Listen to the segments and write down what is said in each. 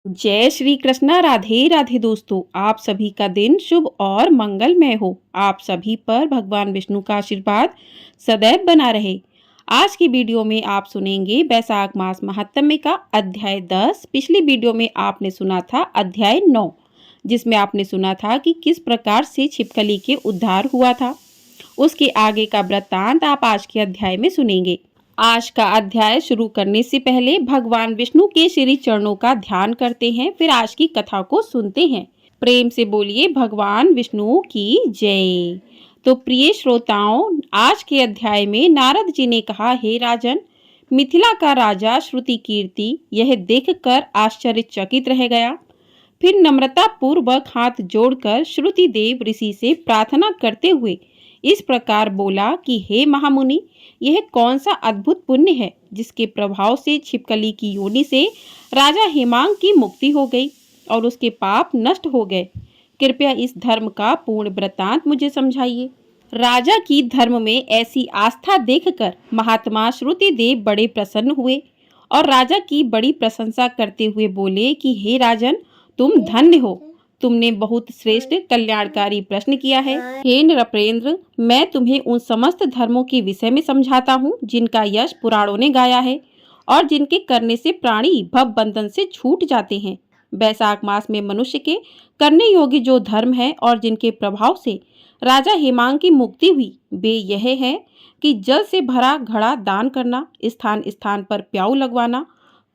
जय श्री कृष्णा। राधे राधे दोस्तों, आप सभी का दिन शुभ और मंगलमय हो। आप सभी पर भगवान विष्णु का आशीर्वाद सदैव बना रहे। आज की वीडियो में आप सुनेंगे बैसाख मास महात्म्य का अध्याय 10। पिछली वीडियो में आपने सुना था अध्याय 9, जिसमें आपने सुना था कि किस प्रकार से छिपकली के उद्धार हुआ था। उसके आगे का वृत्तांत आप आज के अध्याय में सुनेंगे। आज का अध्याय शुरू करने से पहले भगवान विष्णु के श्री चरणों का ध्यान करते हैं, फिर आज की कथा को सुनते हैं। प्रेम से बोलिए भगवान विष्णु की जय। तो प्रिय श्रोताओं, आज के अध्याय में नारद जी ने कहा, हे राजन, मिथिला का राजा श्रुति कीर्ति यह देखकर आश्चर्यचकित रह गया। फिर नम्रता पूर्वक हाथ जोड़कर श्रुति देव ऋषि से प्रार्थना करते हुए इस प्रकार बोला कि हे महामुनि, यह कौन सा अद्भुत पुण्य है जिसके प्रभाव से छिपकली की योनि से राजा हेमांग की मुक्ति हो गई और उसके पाप नष्ट हो गए। कृपया इस धर्म का पूर्ण वृत्तांत मुझे समझाइए। राजा की धर्म में ऐसी आस्था देखकर महात्मा श्रुति देव बड़े प्रसन्न हुए और राजा की बड़ी प्रशंसा करते हुए बोले कि हे राजन, तुम धन्य हो। तुमने बहुत श्रेष्ठ कल्याणकारी प्रश्न किया है। हे नृपेंद्र, मैं तुम्हें उन समस्त धर्मों के विषय में समझाता हूँ जिनका यश पुराणों ने गाया है और जिनके करने से प्राणी भव बंधन से छूट जाते हैं। बैसाख मास में मनुष्य के करने योग्य जो धर्म है और जिनके प्रभाव से राजा हेमांग की मुक्ति हुई, वे यह है कि जल से भरा घड़ा दान करना, स्थान स्थान पर प्याऊ लगवाना,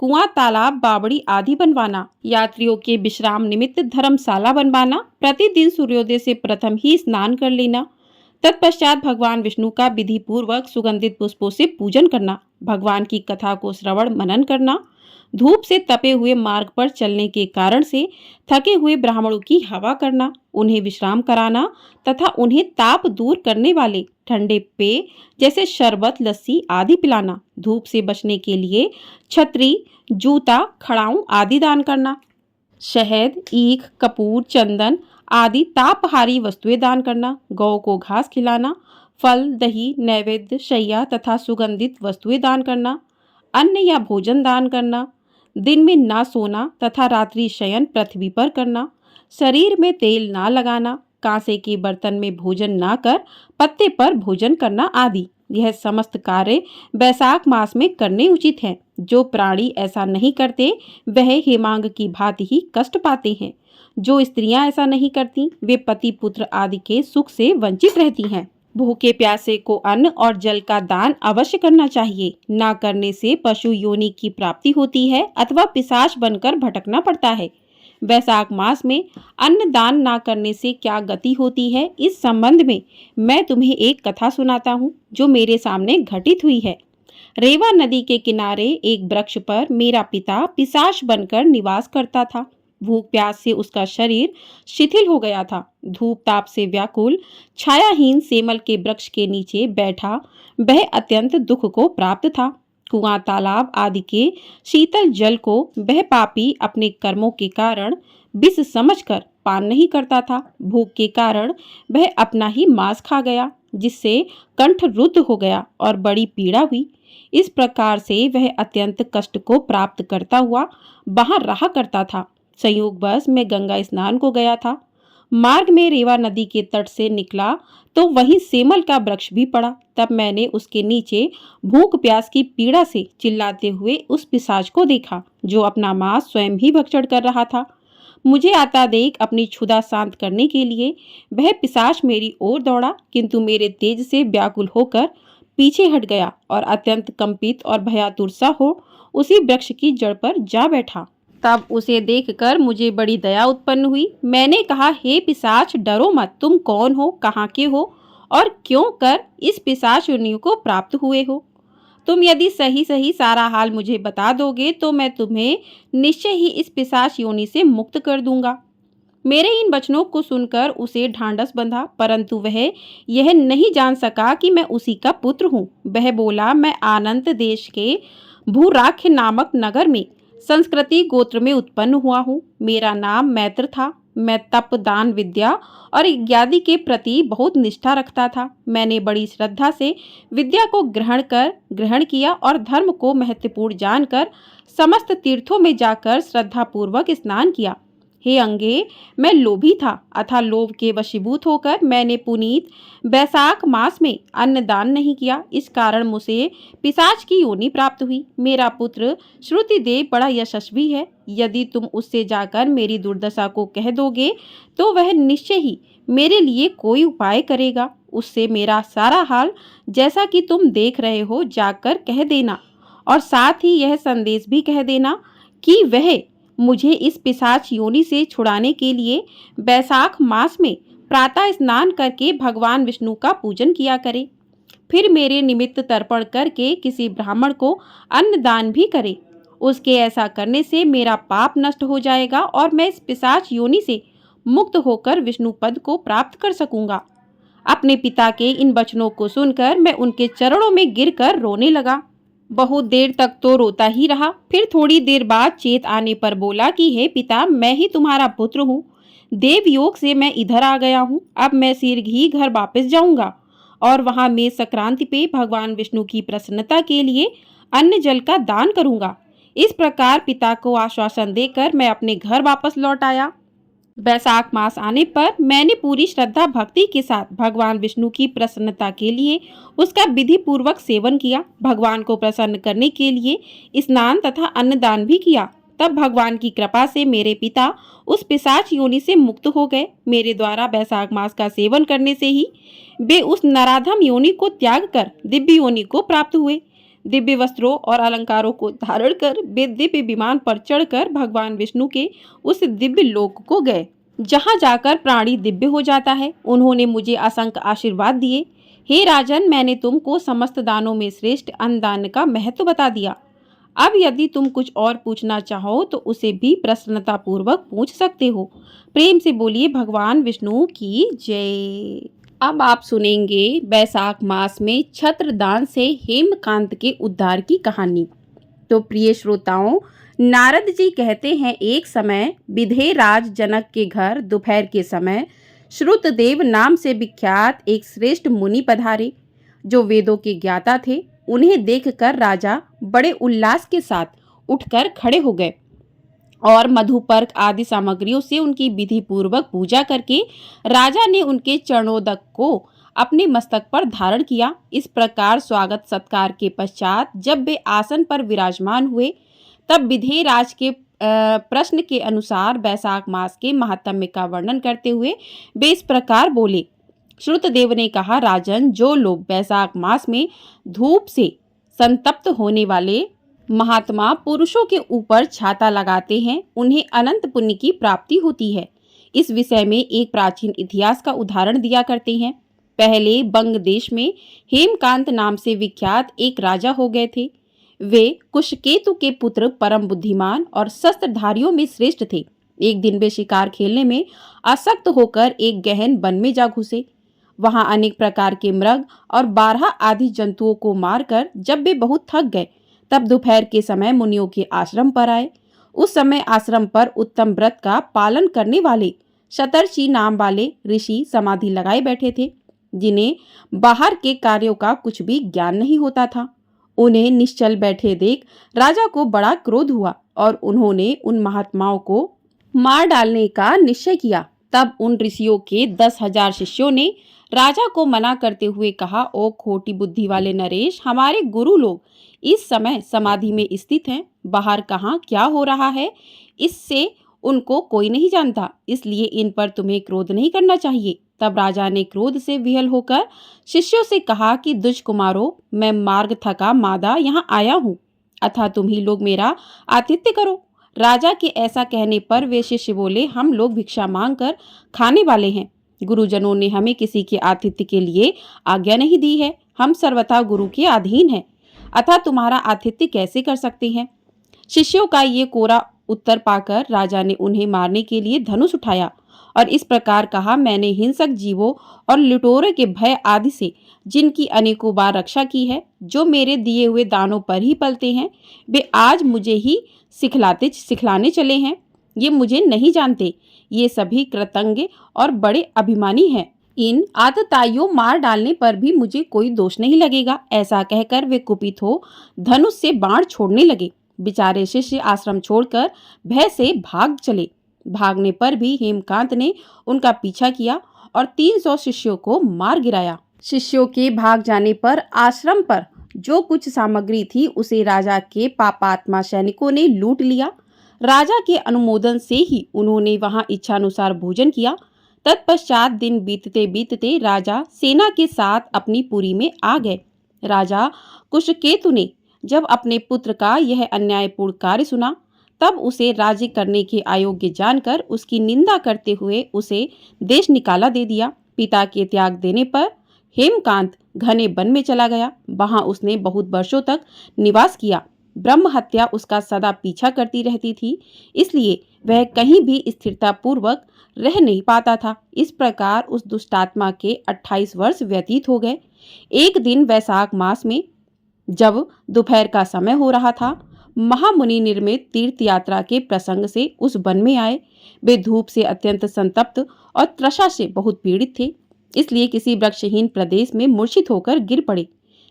कुआं तालाब बावड़ी आदि बनवाना, यात्रियों के विश्राम निमित्त धर्मशाला बनवाना, प्रतिदिन सूर्योदय से प्रथम ही स्नान कर लेना, तत्पश्चात भगवान विष्णु का विधि पूर्वक सुगंधित पुष्पों से पूजन करना, भगवान की कथा को श्रवण मनन करना, धूप से तपे हुए मार्ग पर चलने के कारण से थके हुए ब्राह्मणों की हवा करना, उन्हें विश्राम कराना तथा उन्हें ताप दूर करने वाले ठंडे पेय जैसे शरबत लस्सी आदि पिलाना, धूप से बचने के लिए छतरी जूता खड़ाऊं आदि दान करना, शहद ईख कपूर चंदन आदि तापहारी वस्तुएं दान करना, गौ को घास खिलाना, फल दही नैवेद्य शैया तथा सुगंधित वस्तुएं दान करना, अन्न या भोजन दान करना, दिन में ना सोना तथा रात्रि शयन पृथ्वी पर करना, शरीर में तेल ना लगाना, कांसे के बर्तन में भोजन ना कर पत्ते पर भोजन करना आदि। यह समस्त कार्य बैसाख मास में करने उचित हैं। जो प्राणी ऐसा नहीं करते वह हेमांग की भांति ही कष्ट पाते हैं। जो स्त्रियां ऐसा नहीं करती वे पति पुत्र आदि के सुख से वंचित रहती हैं। भूखे प्यासे को अन्न और जल का दान अवश्य करना चाहिए। ना करने से पशु योनि की प्राप्ति होती है अथवा पिशाच बनकर भटकना पड़ता है। बैसाख मास में अन्न दान ना करने से क्या गति होती है, इस संबंध में मैं तुम्हें एक कथा सुनाता हूँ जो मेरे सामने घटित हुई है। रेवा नदी के किनारे एक वृक्ष पर मेरा पिता पिशाच बनकर निवास करता था। भूख प्यास से उसका शरीर शिथिल हो गया था। धूप ताप से व्याकुल छायाहीन सेमल के वृक्ष के नीचे बैठा वह अत्यंत दुख को प्राप्त था। कुआं तालाब आदि के शीतल जल को वह पापी अपने कर्मों के कारण विष समझकर पान नहीं करता था। भूख के कारण वह अपना ही मांस खा गया, जिससे कंठ रुद्ध हो गया और बड़ी पीड़ा हुई। इस प्रकार से वह अत्यंत कष्ट को प्राप्त करता हुआ बाहर रहा करता था। संयोगवश मैं गंगा स्नान को गया था। मार्ग में रेवा नदी के तट से निकला तो वहीं सेमल का वृक्ष भी पड़ा। तब मैंने उसके नीचे भूख प्यास की पीड़ा से चिल्लाते हुए उस पिशाच को देखा जो अपना मांस स्वयं ही भक्षण कर रहा था। मुझे आता देख अपनी क्षुधा शांत करने के लिए वह पिशाच मेरी ओर दौड़ा, किंतु मेरे तेज से व्याकुल होकर पीछे हट गया और अत्यंत कंपित और भयातुर सा हो उसी वृक्ष की जड़ पर जा बैठा। तब उसे देखकर मुझे बड़ी दया उत्पन्न हुई। मैंने कहा, हे पिशाच, डरो मत। तुम कौन हो, कहाँ के हो और क्यों कर इस पिशाच योनि को प्राप्त हुए हो? तुम यदि सही सही सारा हाल मुझे बता दोगे तो मैं तुम्हें निश्चय ही इस पिशाच योनि से मुक्त कर दूंगा। मेरे इन वचनों को सुनकर उसे ढांढस बंधा, परंतु वह यह नहीं जान सका कि मैं उसी का पुत्र हूँ। वह बोला, मैं आनंद देश के भूराख्य नामक नगर में संस्कृति गोत्र में उत्पन्न हुआ हूँ। मेरा नाम मैत्र था। मैं तप, दान, विद्या और यज्ञादि के प्रति बहुत निष्ठा रखता था। मैंने बड़ी श्रद्धा से विद्या को ग्रहण किया और धर्म को महत्वपूर्ण जानकर समस्त तीर्थों में जाकर श्रद्धापूर्वक स्नान किया। हे अंगे, मैं लोभी था। अतः लोभ के वशीभूत होकर मैंने पुनीत बैसाख मास में अन्नदान नहीं किया। इस कारण मुझे पिशाच की योनि प्राप्त हुई। मेरा पुत्र श्रुतिदेव बड़ा यशस्वी है। यदि तुम उससे जाकर मेरी दुर्दशा को कह दोगे तो वह निश्चय ही मेरे लिए कोई उपाय करेगा। उससे मेरा सारा हाल जैसा कि तुम देख रहे हो जाकर कह देना, और साथ ही यह संदेश भी कह देना कि वह मुझे इस पिशाच योनि से छुड़ाने के लिए बैसाख मास में प्रातः स्नान करके भगवान विष्णु का पूजन किया करे। फिर मेरे निमित्त तर्पण करके किसी ब्राह्मण को अन्नदान भी करे। उसके ऐसा करने से मेरा पाप नष्ट हो जाएगा और मैं इस पिशाच योनि से मुक्त होकर विष्णु पद को प्राप्त कर सकूंगा। अपने पिता के इन वचनों को सुनकर मैं उनके चरणों में गिरकर रोने लगा। बहुत देर तक तो रोता ही रहा। फिर थोड़ी देर बाद चेत आने पर बोला कि हे पिता, मैं ही तुम्हारा पुत्र हूँ। देवयोग से मैं इधर आ गया हूँ। अब मैं शीघ्र ही घर वापस जाऊंगा और वहां मैं संक्रांति पे भगवान विष्णु की प्रसन्नता के लिए अन्न जल का दान करूंगा। इस प्रकार पिता को आश्वासन देकर मैं अपने घर वापस लौट आया। बैसाख मास आने पर मैंने पूरी श्रद्धा भक्ति के साथ भगवान विष्णु की प्रसन्नता के लिए उसका विधि पूर्वक सेवन किया। भगवान को प्रसन्न करने के लिए स्नान तथा अन्नदान भी किया। तब भगवान की कृपा से मेरे पिता उस पिशाच योनि से मुक्त हो गए। मेरे द्वारा बैसाख मास का सेवन करने से ही वे उस नराधम योनि को त्याग कर दिव्य योनि को प्राप्त हुए। दिव्य वस्त्रों और अलंकारों को धारण कर वे दिव्य विमान पर चढ़कर भगवान विष्णु के उस दिव्य लोक को गए, जहां जाकर प्राणी दिव्य हो जाता है। उन्होंने मुझे असंख्य आशीर्वाद दिए। हे राजन, मैंने तुमको समस्त दानों में श्रेष्ठ अन्नदान का महत्व बता दिया। अब यदि तुम कुछ और पूछना चाहो तो उसे भी प्रसन्नता पूर्वक पूछ सकते हो। प्रेम से बोलिए भगवान विष्णु की जय। अब आप सुनेंगे बैसाख मास में छत्रदान से हेमकांत के उद्धार की कहानी। तो प्रिय श्रोताओं, नारद जी कहते हैं, एक समय विधेयराज जनक के घर दोपहर के समय श्रुतदेव नाम से विख्यात एक श्रेष्ठ मुनि पधारे, जो वेदों के ज्ञाता थे। उन्हें देखकर राजा बड़े उल्लास के साथ उठकर खड़े हो गए और मधुपर्क आदि सामग्रियों से उनकी विधि पूर्वक पूजा करके राजा ने उनके चरणोदक को अपने मस्तक पर धारण किया। इस प्रकार स्वागत सत्कार के पश्चात जब वे आसन पर विराजमान हुए, तब विधेयराज के प्रश्न के अनुसार बैसाख मास के महात्म्य का वर्णन करते हुए वे इस प्रकार बोले। श्रुतदेव ने कहा, राजन, जो लोग बैसाख मास में धूप से संतप्त होने वाले महात्मा पुरुषों के ऊपर छाता लगाते हैं, उन्हें अनंत पुण्य की प्राप्ति होती है। इस विषय में एक प्राचीन इतिहास का उदाहरण दिया करते हैं। पहले बंग देश में हेमकांत नाम से विख्यात एक राजा हो गए थे। वे कुशकेतु के पुत्र, परम बुद्धिमान और शस्त्रधारियों में श्रेष्ठ थे। एक दिन वे शिकार खेलने में आसक्त होकर एक गहन वन में जा घुसे। वहां अनेक प्रकार के मृग और 12 आदि जंतुओं को मारकर जब वे बहुत थक गए, तब दोपहर के समय मुनियों के आश्रम पर आए। उस समय आश्रम पर उत्तम व्रत का पालन करने वाले शतर्षि नाम वाले ऋषि समाधि लगाए बैठे थे, जिन्हें बाहर के कार्यों का कुछ भी ज्ञान नहीं होता था। उन्हें निश्चल बैठे देख राजा को बड़ा क्रोध हुआ और उन्होंने उन महात्माओं को मार डालने का निश्चय किया। तब उन ऋषियों के 10,000 शिष्यों ने राजा को मना करते हुए कहा, ओ खोटी बुद्धि वाले नरेश, हमारे गुरु लोग इस समय समाधि में स्थित हैं। बाहर कहाँ क्या हो रहा है इससे उनको कोई नहीं जानता, इसलिए इन पर तुम्हें क्रोध नहीं करना चाहिए। तब राजा ने क्रोध से विहल होकर शिष्यों से कहा कि दुष्कुमारों, मैं मार्ग थका मादा यहाँ आया हूँ, अतः तुम ही लोग मेरा आतिथ्य करो। राजा के ऐसा कहने पर वे शिष्य बोले, हम लोग भिक्षा मांगकर खाने वाले हैं। गुरुजनों ने हमें किसी के आतिथ्य के लिए आज्ञा नहीं दी है। हम सर्वथा गुरु के अधीन हैं, अतः तुम्हारा आतिथ्य कैसे कर सकते हैं। शिष्यों का ये कोरा उत्तर पाकर राजा ने उन्हें मारने के लिए धनुष उठाया और इस प्रकार कहा, मैंने हिंसक जीवों और लुटेरों के भय आदि से जिनकी अनेकों बार रक्षा की है, जो मेरे दिए हुए दानों पर ही पलते हैं, वे आज मुझे ही सिखलाने चले हैं। ये मुझे नहीं जानते, ये सभी कृतज्ञ और बड़े अभिमानी हैं। इन आतताइयों मार डालने पर भी मुझे कोई दोष नहीं लगेगा। ऐसा कहकर वे कुपित हो धनुष से बाण छोड़ने लगे। बेचारे शिष्य आश्रम छोड़कर भय से भाग चले। भागने पर भी हेमकांत ने उनका पीछा किया और 300 शिष्यों को मार गिराया। शिष्यों के भाग जाने पर आश्रम पर जो कुछ सामग्री थी उसे राजा के पापात्मा सैनिकों ने लूट लिया। राजा के अनुमोदन से ही उन्होंने वहां इच्छानुसार भोजन किया। तत्पश्चात दिन बीतते बीतते राजा सेना के साथ अपनी पुरी में आ गए। राजा कुशकेतु ने जब अपने पुत्र का यह अन्यायपूर्ण कार्य सुना, तब उसे राज्य करने के अयोग्य जानकर उसकी निंदा करते हुए उसे देश निकाला दे दिया। पिता के त्याग देने पर हेमकांत घने वन में चला गया। वहां उसने बहुत वर्षों तक निवास किया। ब्रह्म हत्या उसका सदा पीछा करती रहती थी, इसलिए वह कहीं भी स्थिरता पूर्वक रह नहीं पाता था। इस प्रकार उस दुष्टात्मा के 28 वर्ष व्यतीत हो गए। एक दिन वैशाख मास में जब दोपहर का समय हो रहा था, महामुनि निर्मित तीर्थ यात्रा के प्रसंग से उस वन में आए। वे धूप से अत्यंत संतप्त और तृषा से बहुत पीड़ित थे, इसलिए किसी वृक्षहीन प्रदेश में मूर्छित होकर गिर पड़े।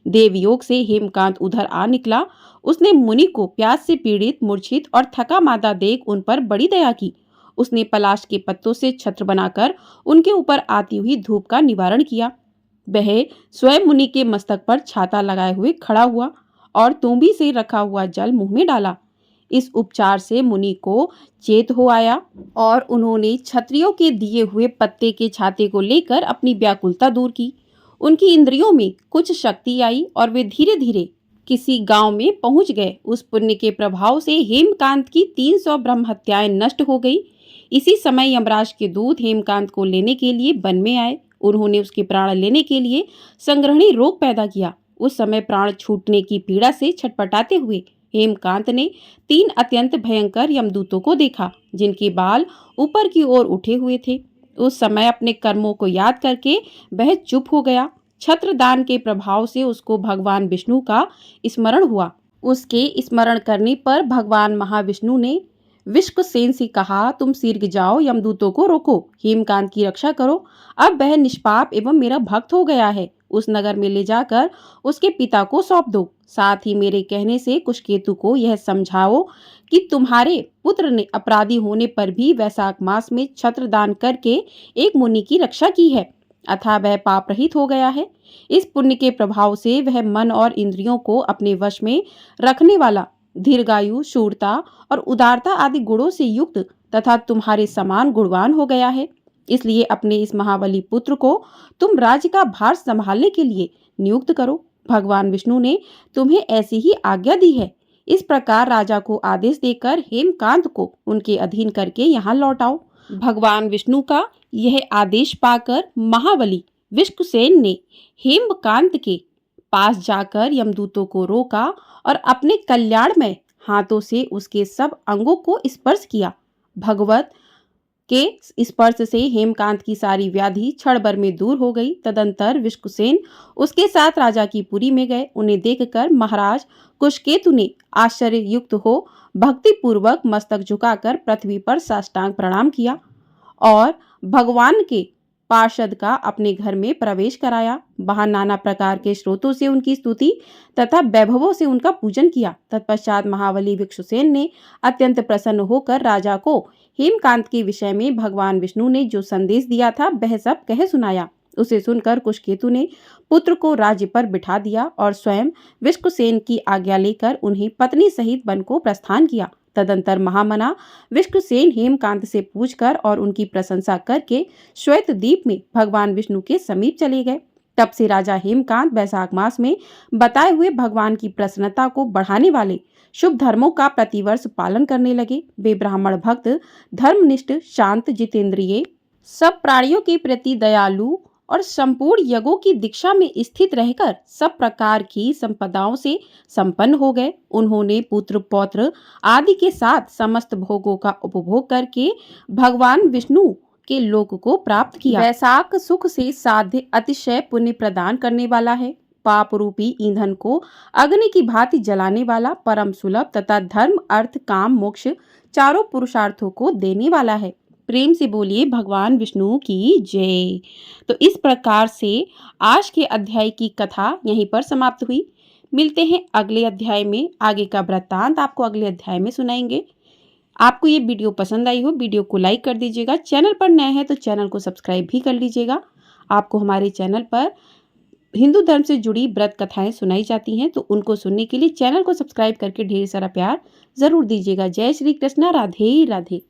देवयोग से हेमकांत उधर आ निकला। उसने मुनि को प्यास से पीड़ित, मूर्छित और थका मादा देख उन पर बड़ी दया की। उसने पलाश के पत्तों से छत्र बनाकर उनके ऊपर आती हुई धूप का निवारण किया। वह स्वयं मुनि के मस्तक पर छाता लगाए हुए खड़ा हुआ और तूंबी से रखा हुआ जल मुंह में डाला। इस उपचार से मुनि को चेत हो आया और उन्होंने क्षत्रियों के दिए हुए पत्ते के छाते को लेकर अपनी व्याकुलता दूर की। उनकी इंद्रियों में कुछ शक्ति आई और वे धीरे धीरे किसी गांव में पहुंच गए। उस पुण्य के प्रभाव से हेमकांत की 300 ब्रह्म हत्याएं नष्ट हो गई। इसी समय यमराज के दूत हेमकांत को लेने के लिए वन में आए। उन्होंने उसके प्राण लेने के लिए संग्रहणी रोग पैदा किया। उस समय प्राण छूटने की पीड़ा से छटपटाते हुए हेमकांत ने 3 अत्यंत भयंकर यमदूतों को देखा, जिनके बाल ऊपर की ओर उठे हुए थे। उस समय अपने कर्मों को याद करके वह चुप हो गया। छत्रदान के प्रभाव से उसको भगवान विष्णु का स्मरण हुआ। उसके स्मरण करने पर भगवान महाविष्णु ने विश्वसेन से कहा, तुम शीघ्र जाओ, यमदूतों को रोको, हेमकांत की रक्षा करो। अब वह निष्पाप एवं मेरा भक्त हो गया है। उस नगर में ले जाकर उसके पिता को सौंप दो। साथ ही मेरे कहने से कुशकेतु को यह समझाओ कि तुम्हारे पुत्र ने अपराधी होने पर भी वैशाख मास में छत्रदान करके एक मुनि की रक्षा की है, अतः वह पाप रहित हो गया है। इस पुण्य के प्रभाव से वह मन और इंद्रियों को अपने वश में रखने वाला, दीर्घायु, शूरता और उदारता आदि गुणों से युक्त तथा तुम्हारे समान गुणवान हो गया है। इसलिए अपने इस महाबली पुत्र को तुम राज्य का भार संभालने के लिए नियुक्त करो। भगवान विष्णु ने तुम्हें ऐसी ही आज्ञा दी है। इस प्रकार राजा को आदेश देकर हेमकांत को उनके अधीन करके यहाँ लौटाओ। भगवान विष्णु का यह आदेश पाकर महाबली विश्वसेन ने हेमकांत के पास जाकर यमदूतों को रोका और अपने कल्याणमय हाथों से उसके सब अंगों को स्पर्श किया। भगवत के स्पर्श से हेमकांत की सारी व्याधि क्षण भर में दूर हो गई। तदंतर विश्वसेन उसके साथ राजा की पुरी में गए। उन्हें देखकर महाराज कुशकेतु ने आश्चर्य युक्त हो भक्ति पूर्वक मस्तक झुकाकर पृथ्वी पर साष्टांग प्रणाम किया और भगवान के पार्षद का अपने घर में प्रवेश कराया। वहां नाना प्रकार के स्रोतों से उनकी स्तुति तथा वैभवों से उनका पूजन किया। तत्पश्चात महाबली विश्वसेन ने अत्यंत प्रसन्न होकर राजा को हेमकांत के विषय में भगवान विष्णु ने जो संदेश दिया था वह सब कह सुनाया। उसे सुनकर कुशकेतु ने पुत्र को राज्य पर बिठा दिया और स्वयं विश्वसेन की आज्ञा लेकर उन्हें पत्नी सहित वन को प्रस्थान किया। तदंतर महामना विश्वसेन हेमकांत से पूछकर और उनकी प्रशंसा करके श्वेत द्वीप में भगवान विष्णु के समीप चले गए। तब से राजा हेमकांत वैशाख मास में बताए हुए भगवान की प्रसन्नता को बढ़ाने वाले शुभ धर्मों का प्रतिवर्ष पालन करने लगे। वे ब्राह्मण भक्त, धर्मनिष्ठ, शांत, जितेंद्रिय, सब प्राणियों के प्रति दयालु और संपूर्ण यज्ञों की दीक्षा में स्थित रहकर सब प्रकार की संपदाओं से संपन्न हो गए। उन्होंने पुत्र, पौत्र आदि के साथ समस्त भोगों का उपभोग करके भगवान विष्णु के लोक को प्राप्त किया। वैशाख सुख से साध्य अतिशय पुण्य प्रदान करने वाला है। पाप रूपी ईंधन को अग्नि की भांति जलाने वाला, परम सुलभ तथा धर्म अर्थ काम मोक्ष चारों पुरुषार्थों को देने वाला है। प्रेम से बोलिए भगवान विष्णु की जय। तो इस प्रकार से आज के अध्याय की कथा यहीं पर समाप्त हुई। मिलते हैं अगले अध्याय में। आगे का वृत्तांत आपको अगले अध्याय में सुनाएंगे। आपको ये वीडियो पसंद आई हो, वीडियो को लाइक कर दीजिएगा। चैनल पर नए हैं तो चैनल को सब्सक्राइब भी कर लीजिएगा। आपको हमारे चैनल पर हिंदू धर्म से जुड़ी व्रत कथाएं सुनाई जाती हैं, तो उनको सुनने के लिए चैनल को सब्सक्राइब करके ढेर सारा प्यार जरूर दीजिएगा। जय श्री कृष्णा, राधे राधे।